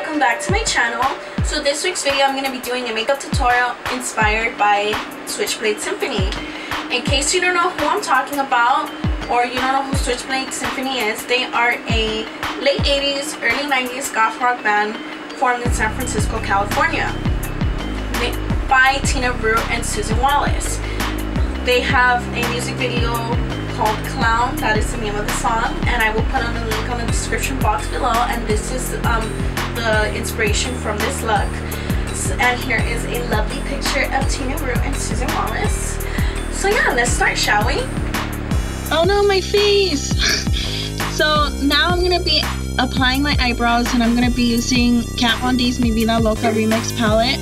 welcome back to my channel. So this week's video I'm going to be doing a makeup tutorial inspired by Switchblade Symphony. In case you don't know who I'm talking about, or you don't know who Switchblade Symphony is, they are a late 80s, early 90s goth rock band formed in San Francisco, California, by Tina Rue and Susan Wallace. They have a music video called Clown, that is the name of the song, and I will put on the link on the description box below, and this is the inspiration from this look. And here is a lovely picture of Tina Rue and Susan Wallace. So yeah, let's start, shall we? Oh no, my face! So now I'm gonna be applying my eyebrows, and I'm gonna be using Kat Von D's Mi Vida Loca Remix palette,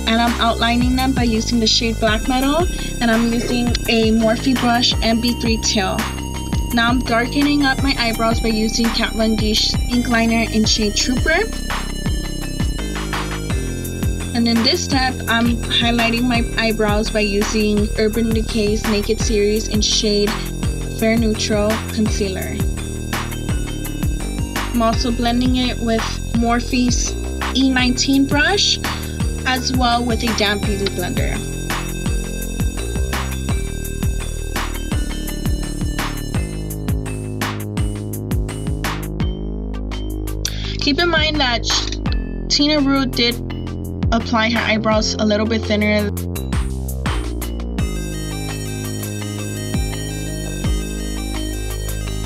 and I'm outlining them by using the shade Black Metal, and I'm using a Morphe brush MB3 Teal. Now I'm darkening up my eyebrows by using Kat Von D's ink liner in shade Trooper. And in this step, I'm highlighting my eyebrows by using Urban Decay's Naked series in shade Fair Neutral Concealer. I'm also blending it with Morphe's E19 brush, as well with a damp beauty blender. Keep in mind that Tina Rue did apply her eyebrows a little bit thinner.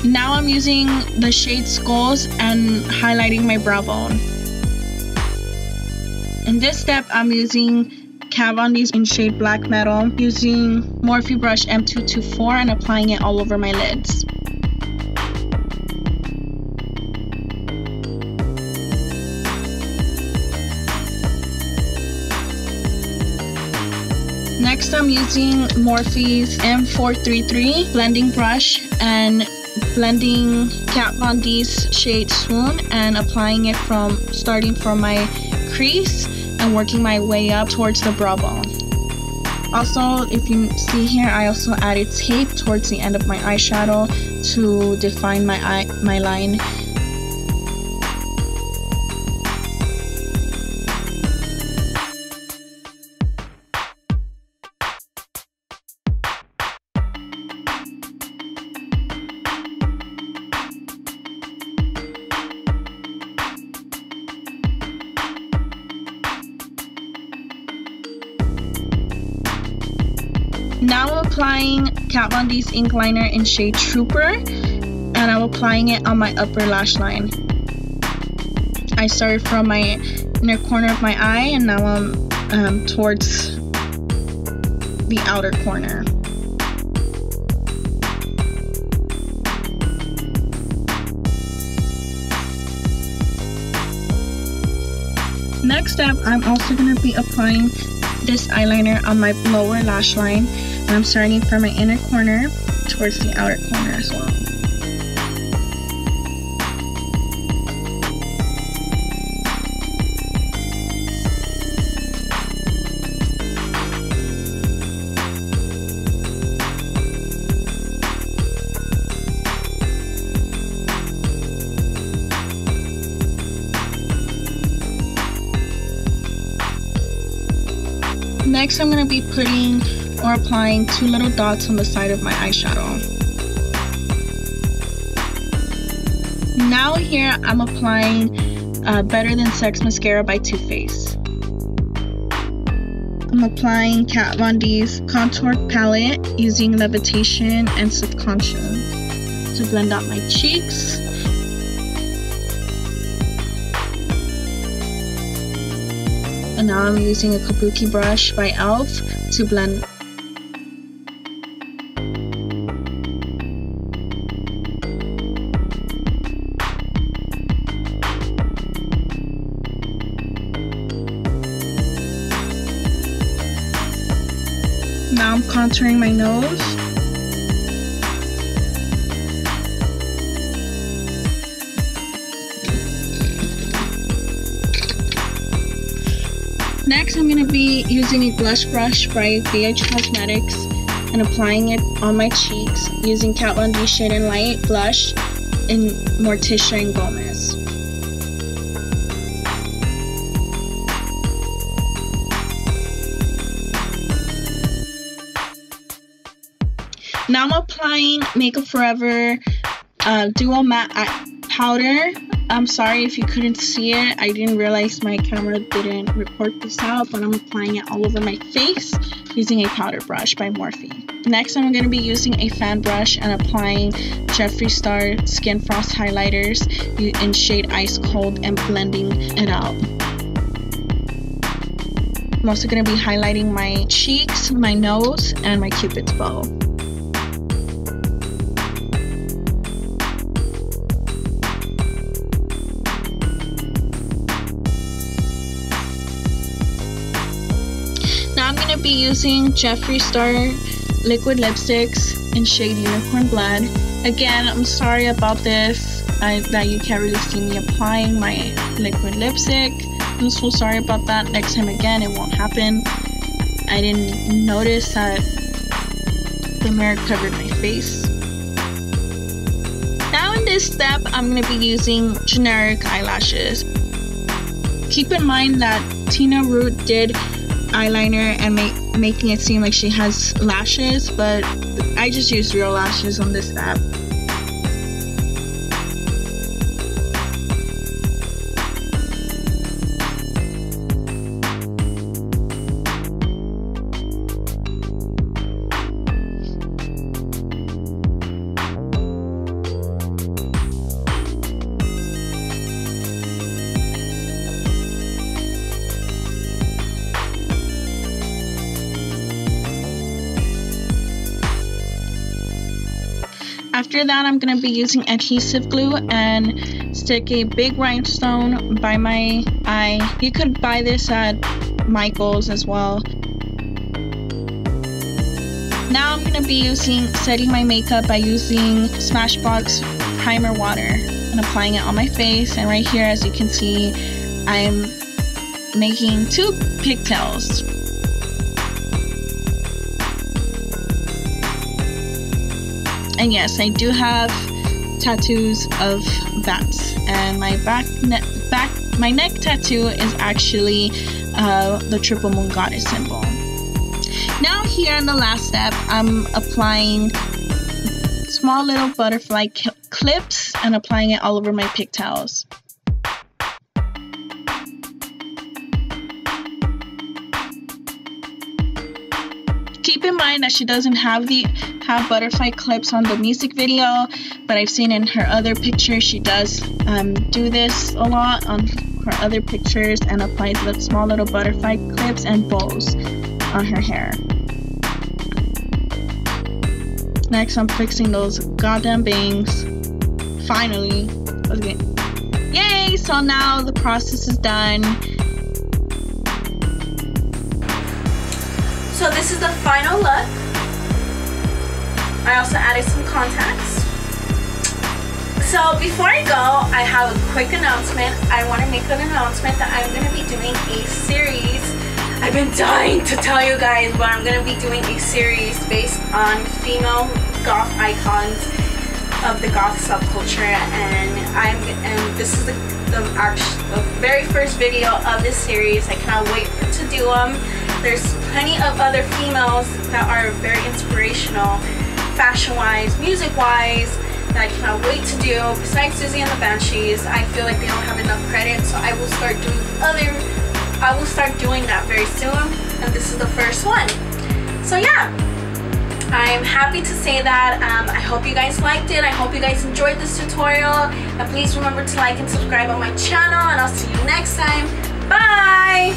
Now I'm using the shade Skulls and highlighting my brow bone. In this step, I'm using Kat Von D's in shade Black Metal, using Morphe brush M224 and applying it all over my lids. Next, I'm using Morphe's M433 blending brush and blending Kat Von D's shade Swoon and applying it starting from my crease and working my way up towards the brow bone. Also, if you see here, I also added tape towards the end of my eyeshadow to define my line. Now I'm applying Kat Von D's ink liner in shade Trooper, and I'm applying it on my upper lash line. I started from my inner corner of my eye, and now I'm towards the outer corner. Next up, I'm also going to be applying this eyeliner on my lower lash line, and I'm starting from my inner corner towards the outer corner as well. Next, I'm going to be applying two little dots on the side of my eyeshadow. Now here, I'm applying Better Than Sex mascara by Too Faced. I'm applying Kat Von D's contour palette using Levitation and Subconscious to blend out my cheeks. And now I'm using a Kabuki brush by e.l.f. to blend. Now I'm contouring my nose. Next, I'm going to be using a blush brush by BH Cosmetics and applying it on my cheeks using Kat Von D Shade and Light blush in Morticia and Gomez. Now I'm applying Makeup Forever Dual Matte Powder. I'm sorry if you couldn't see it. I didn't realize my camera didn't record this out, but I'm applying it all over my face using a powder brush by Morphe. Next, I'm going to be using a fan brush and applying Jeffree Star Skin Frost Highlighters in shade Ice Cold and blending it out. I'm also going to be highlighting my cheeks, my nose, and my Cupid's bow. Now I'm going to be using Jeffree Star liquid lipsticks in shade Unicorn Blood. Again, I'm sorry about this, that you can't really see me applying my liquid lipstick. I'm so sorry about that. Next time again, it won't happen. I didn't notice that the mirror covered my face. Now in this step, I'm going to be using generic eyelashes. Keep in mind that Tina Root did eyeliner and making it seem like she has lashes, but I just used real lashes on this step. After that, I'm going to be using adhesive glue and stick a big rhinestone by my eye. You could buy this at Michael's as well. Now I'm going to be setting my makeup by using SMASHBOX primer water and applying it on my face. And right here, as you can see, I'm making 2 pigtails. And yes, I do have tattoos of bats, and my my neck tattoo is actually the triple moon goddess symbol. Now here in the last step, I'm applying small little butterfly clips and applying it all over my pigtails. Keep in mind that she doesn't have butterfly clips on the music video, but I've seen in her other pictures she does do this a lot on her other pictures and applies the small little butterfly clips and bows on her hair. Next, I'm fixing those goddamn bangs. Finally. Okay. Yay! So now the process is done. So this is the final look. I also added some contacts. So before I go, I have a quick announcement. I want to make an announcement that I'm going to be doing a series. I've been dying to tell you guys, but I'm going to be doing a series based on female goth icons of the goth subculture, and this is the very first video of this series. I cannot wait to do them. There's plenty of other females that are very inspirational, fashion-wise, music-wise, that I cannot wait to do. Besides Susie and the Banshees, I feel like they don't have enough credit, so I will start doing that very soon, and this is the first one. So yeah, I'm happy to say that. I hope you guys liked it. I hope you guys enjoyed this tutorial, and please remember to like and subscribe on my channel, and I'll see you next time. Bye!